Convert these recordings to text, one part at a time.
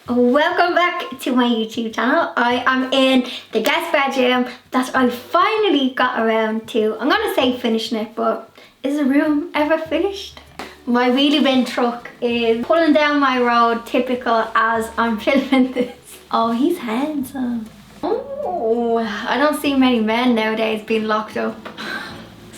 Welcome back to my YouTube channel. I am in the guest bedroom that I finally got around to. I'm gonna say finishing it, but is the room ever finished? My wheelie bin truck is pulling down my road, typical as I'm filming this. Oh, he's handsome. Oh, I don't see many men nowadays being locked up.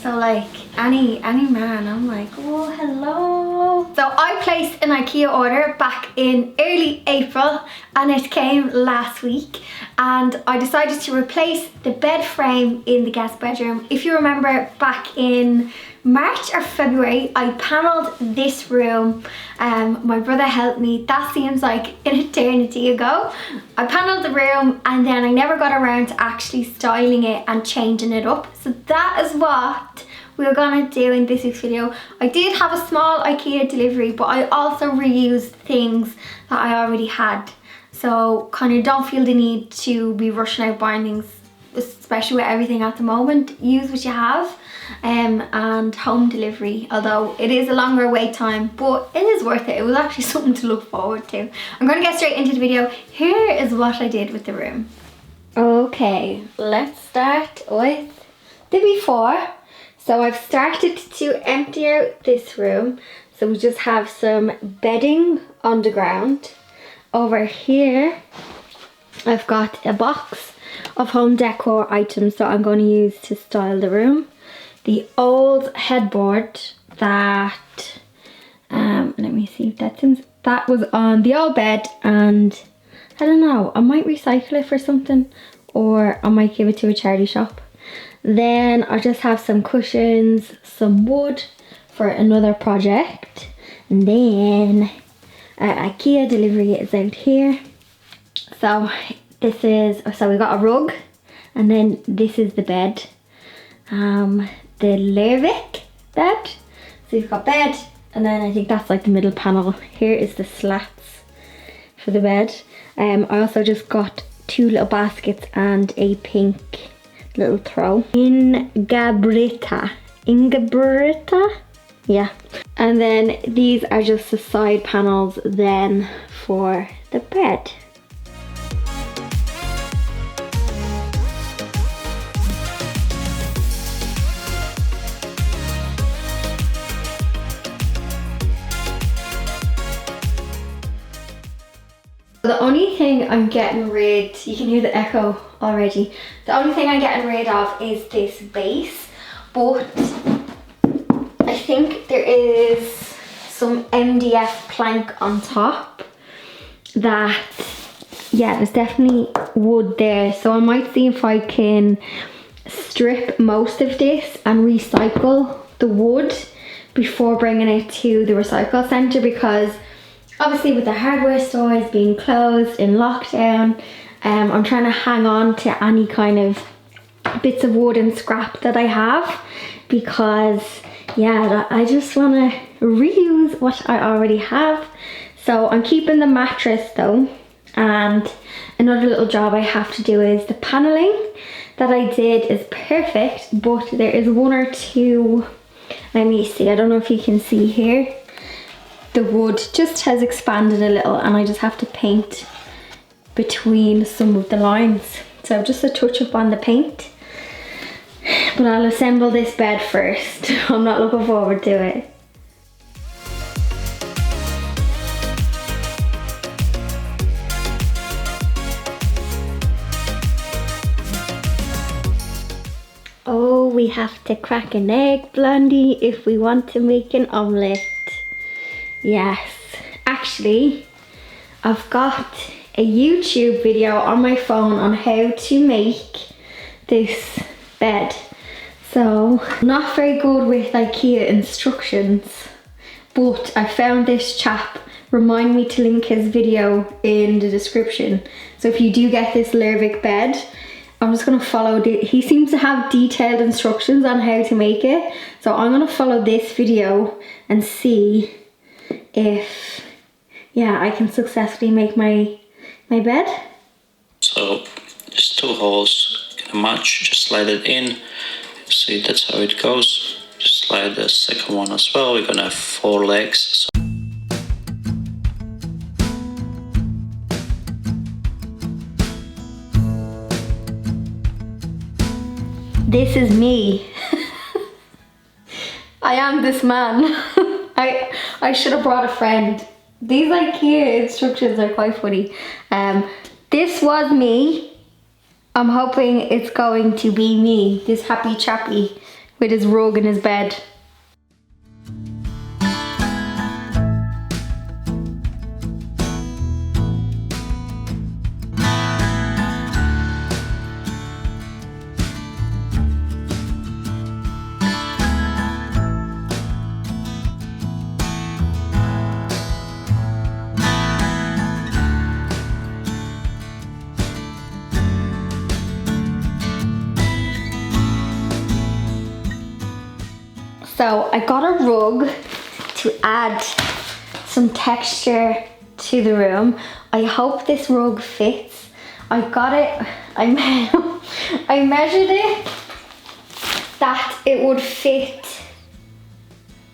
So like any man, I'm like, oh, hello. So I placed an Ikea order back in early April and it came last week, and I decided to replace the bed frame in the guest bedroom. If you remember, back in March or February, I panelled this room. My brother helped me. That seems like an eternity ago. I panelled the room and then I never got around to actually styling it and changing it up. So that is what we're gonna do in this week's video. I did have a small Ikea delivery, but I also reused things that I already had. So kind of don't feel the need to be rushing out buying things, especially with everything at the moment. Use what you have. And home delivery, although it is a longer wait time, but it is worth it. It was actually something to look forward to. I'm going to get straight into the video. Here is what I did with the room. Okay, let's start with the before. So I've started to empty out this room. So we just have some bedding on the ground. Over here I've got a box of home decor items that I'm going to use to style the room. The old headboard that, let me see if that was on the old bed, and I don't know, I might recycle it for something or I might give it to a charity shop. Then I just have some cushions, some wood for another project, and then Ikea delivery is out here. So we got a rug, and then this is the bed. The Leirvik bed. So you've got bed, and then I think that's like the middle panel. Here is the slats for the bed. I also just got 2 little baskets and a pink little throw. Ingabrittta. Yeah. And then these are just the side panels then for the bed. The only thing I'm getting rid, you can hear the echo already, the only thing I'm getting rid of is this base, but I think there is some MDF plank on top that, yeah, there's definitely wood there, so I might see if I can strip most of this and recycle the wood before bringing it to the recycle centre, because obviously with the hardware stores being closed in lockdown, I'm trying to hang on to any kind of bits of wood and scrap that I have, because yeah, I just want to reuse what I already have. So I'm keeping the mattress though, and another little job I have to do is the paneling that I did is perfect, but there is 1 or 2, let me see, I don't know if you can see here, the wood just has expanded a little and I just have to paint between some of the lines. So just a touch up on the paint. But I'll assemble this bed first. I'm not looking forward to it. Oh, we have to crack an egg, Blondie, if we want to make an omelette. Yes, actually, I've got a YouTube video on my phone on how to make this bed. So, not very good with Ikea instructions, but I found this chap. Remind me to link his video in the description. So if you do get this Leirvik bed, I'm just going to follow he seems to have detailed instructions on how to make it. So I'm going to follow this video and see if, yeah, I can successfully make my bed. So there's 2 holes, gonna match, just slide it in. See, that's how it goes. Just slide the second one as well. We're gonna have 4 legs. So This is me. I am this man. I should have brought a friend. These IKEA instructions are quite funny. This was me. I'm hoping it's going to be me, this happy chappy with his rug in his bed. So I got a rug to add some texture to the room. I hope this rug fits. I got it, I measured it that it would fit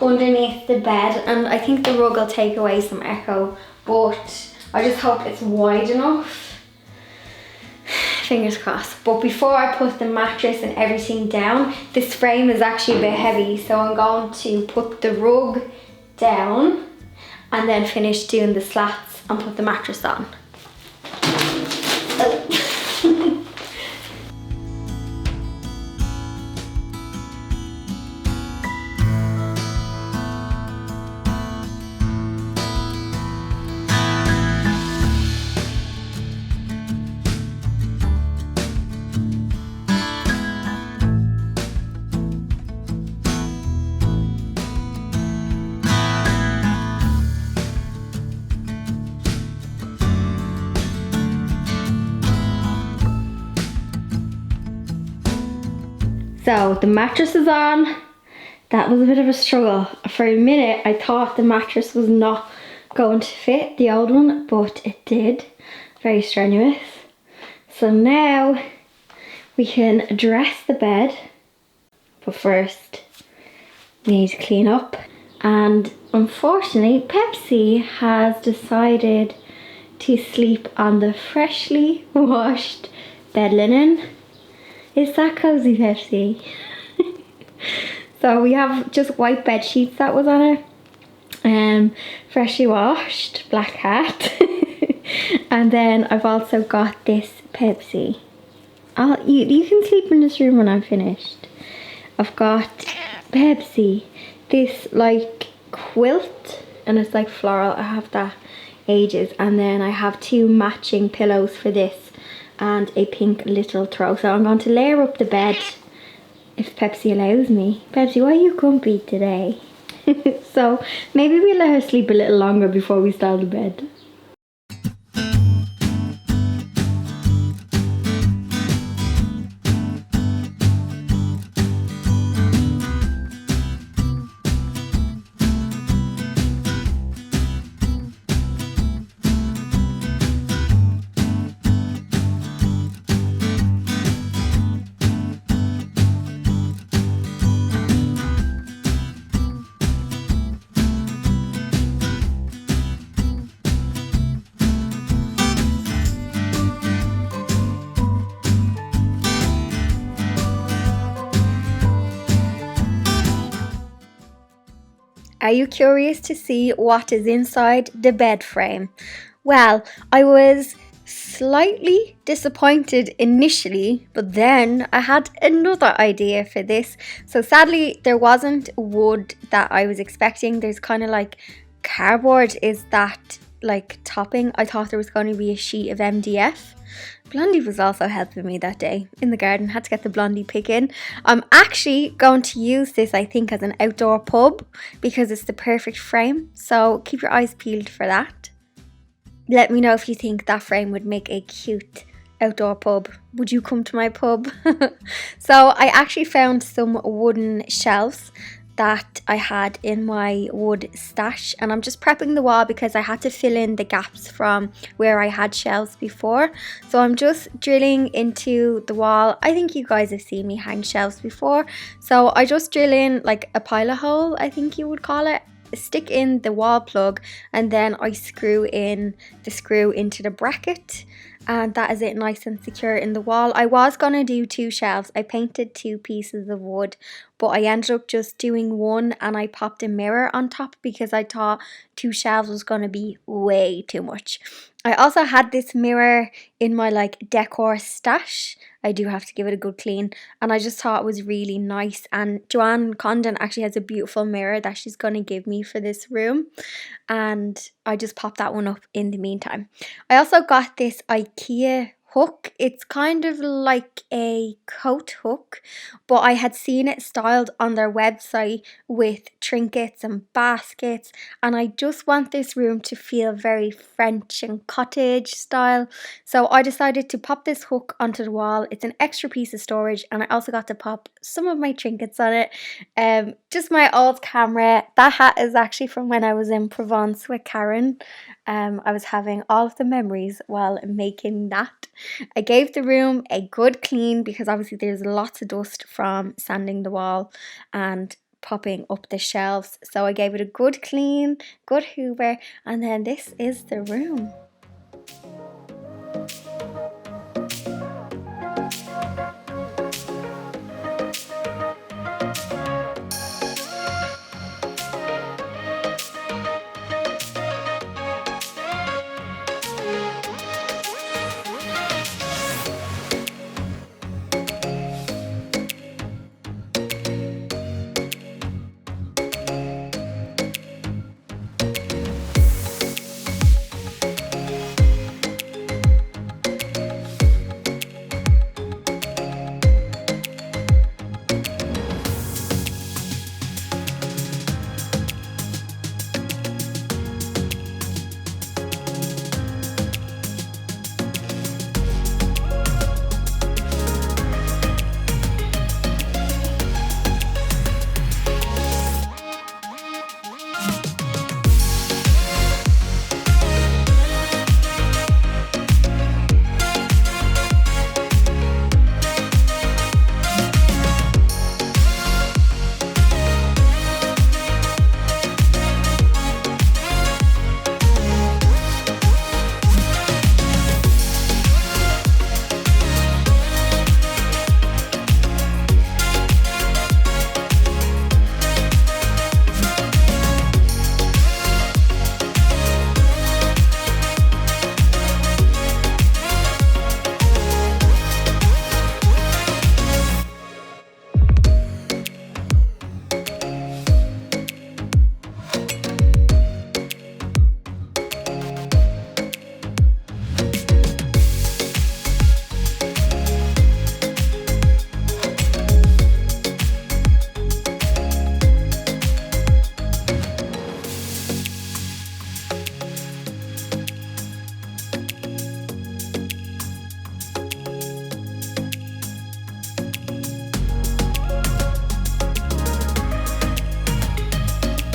underneath the bed, and I think the rug will take away some echo, but I just hope it's wide enough. Fingers crossed. But before I put the mattress and everything down, this frame is actually a bit heavy, so I'm going to put the rug down and then finish doing the slats and put the mattress on. Oh. So the mattress is on. That was a bit of a struggle. For a minute I thought the mattress was not going to fit, the old one, but it did. Very strenuous. So now we can dress the bed, but first we need to clean up. And unfortunately Pepsi has decided to sleep on the freshly washed bed linen. Is that cozy, Pepsi? So we have just white bed sheets that was on it. Freshly washed, black cat. And then I've also got this Pepsi. You can sleep in this room when I'm finished. I've got Pepsi, this like quilt, and it's like floral. I have that ages. And then I have two matching pillows for this and a pink little throw. So I'm going to layer up the bed if Pepsi allows me. Pepsi, why are you comfy today? So maybe we'll let her sleep a little longer before we start the bed. Are you curious to see what is inside the bed frame? Well, I was slightly disappointed initially, but then I had another idea for this. So sadly, there wasn't wood that I was expecting. There's kind of like cardboard is that like topping. I thought there was going to be a sheet of MDF. Blondie was also helping me that day in the garden. Had to get the Blondie pick in. I'm actually going to use this, I think, as an outdoor pub because it's the perfect frame. So keep your eyes peeled for that. Let me know if you think that frame would make a cute outdoor pub. Would you come to my pub? So I actually found some wooden shelves that I had in my wood stash, and I'm just prepping the wall because I had to fill in the gaps from where I had shelves before. So I'm just drilling into the wall. I think you guys have seen me hang shelves before, so I just drill in like a pilot hole, I think you would call it, stick in the wall plug and then I screw in the screw into the bracket, and that is it, nice and secure in the wall. I was going to do 2 shelves. I painted 2 pieces of wood, but I ended up just doing one, and I popped a mirror on top because I thought 2 shelves was going to be way too much. I also had this mirror in my like decor stash. I do have to give it a good clean, and I just thought it was really nice. And Joanne Condon actually has a beautiful mirror that she's going to give me for this room, and I just popped that one up in the meantime. I also got this Ikea hook. It's kind of like a coat hook, but I had seen it styled on their website with trinkets and baskets, and I just want this room to feel very French and cottage style, so I decided to pop this hook onto the wall. It's an extra piece of storage, and I also got to pop some of my trinkets on it. Just my old camera. That hat is actually from when I was in Provence with Karen. I was having all of the memories while making that. I gave the room a good clean because obviously there's lots of dust from sanding the wall and popping up the shelves. So I gave it a good clean, good hoover, and then this is the room.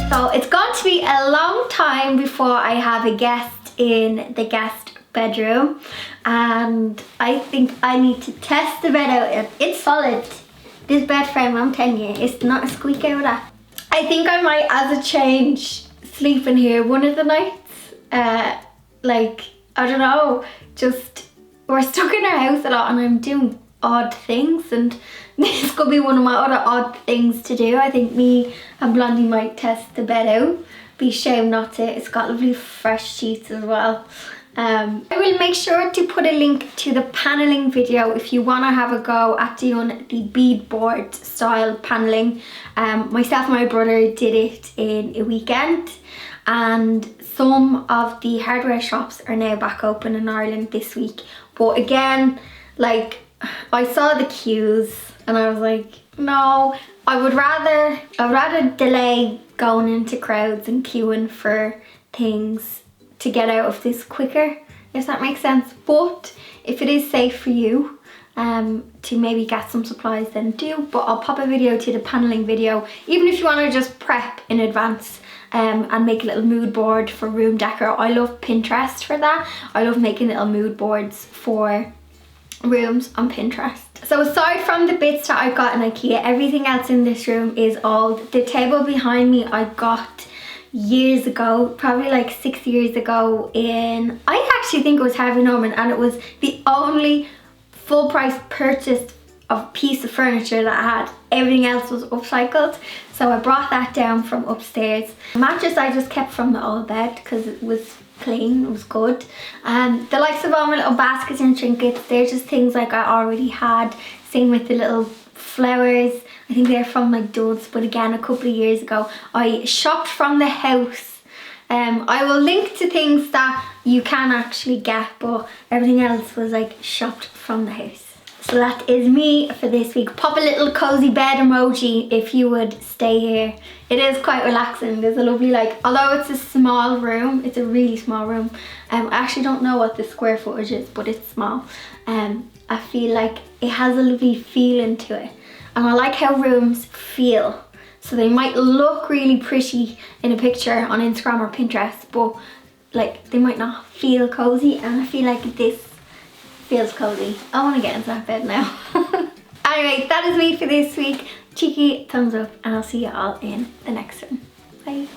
So it's going to be a long time before I have a guest in the guest bedroom, and I think I need to test the bed out. It's solid. This bed frame, I'm telling you, it's not a squeak out of that. I think I might, as a change, sleep in here one of the nights. Like, I don't know, just we're stuck in our house a lot and I'm doing odd things, and this could be one of my other odd things to do. I think me and Blondie might test the bed out. Be shame not to. It's got lovely fresh sheets as well. I will make sure to put a link to the paneling video if you want to have a go at doing the beadboard style paneling. Myself and my brother did it in a weekend, and some of the hardware shops are now back open in Ireland this week. But again, like, I saw the queues and I was like, no, I would rather delay going into crowds and queuing for things to get out of this quicker, if that makes sense. But if it is safe for you to maybe get some supplies, then do. But I'll pop a video to the paneling video, even if you want to just prep in advance and make a little mood board for room decor. I love Pinterest for that. I love making little mood boards for rooms on Pinterest. So aside from the bits that I got in Ikea, everything else in this room is old. The table behind me I got years ago, probably like 6 years ago in, I actually think it was Harvey Norman, and it was the only full price purchase of piece of furniture that I had. Everything else was upcycled, so I brought that down from upstairs. The mattress I just kept from the old bed because it was clean, it was good. The likes of all my little baskets and trinkets, they're just things like I already had. Same with the little flowers, I think they're from my duds, but again a couple of years ago. I shopped from the house. I will link to things that you can actually get, but everything else was like shopped from the house. So that is me for this week. Pop a little cozy bed emoji if you would stay here. It is quite relaxing. There's a lovely, like, although it's a small room, it's a really small room. I actually don't know what the square footage is, but it's small. I feel like it has a lovely feeling to it. And I like how rooms feel. So they might look really pretty in a picture on Instagram or Pinterest, but like they might not feel cozy, and I feel like this feels cozy. I want to get into that bed now. Anyway, that is me for this week. Cheeky thumbs up, and I'll see you all in the next one. Bye.